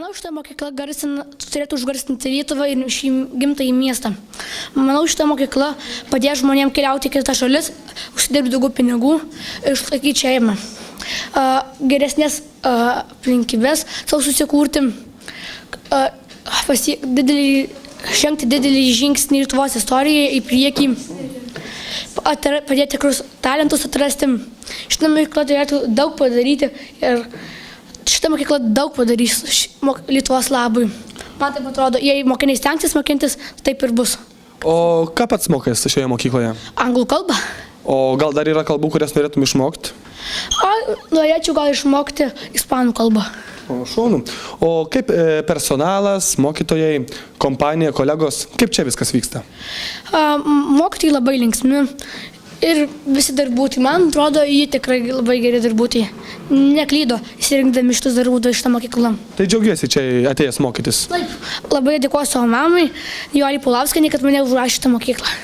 Manau, šitą mokyklą turėtų užgarsinti Lietuvą ir šį gimtąjį miestą. Manau, šitą mokyklą padės žmonėms keliauti į kitas šalis, užsidirbti daugiau pinigų ir išlaikyti šeimą. Geresnės aplinkybės savo susikurti, žengti didelį žingsnį Lietuvos istorijoje į priekį, padėti tikrus talentus atrasti. Šitą mokyklą turėtų daug padaryti ir šitą mokyklą daug padarys Lietuvos labui. Man taip atrodo, jei mokiniai stengsis mokintis, taip ir bus. O ką pats mokais šioje mokykloje? Anglų kalbą. O gal dar yra kalbų, kurias norėtum išmokti? Norėčiau gal išmokti ispanų kalbą. O šaunu. O kaip personalas, mokytojai, kompanija, kolegos, kaip čia viskas vyksta? Mokytojai labai linksmi ir visi darbuotojai. Man atrodo, jie tikrai labai geri darbuotojai. Neklydo, įsirinkdami šitus darbuotojus šitą mokyklą. Tai džiaugiuosi čia atėjęs mokytis. Taip, labai dėkoju savo mamai, Jolei Pulavskienei, kad mane užrašė šitą mokyklą.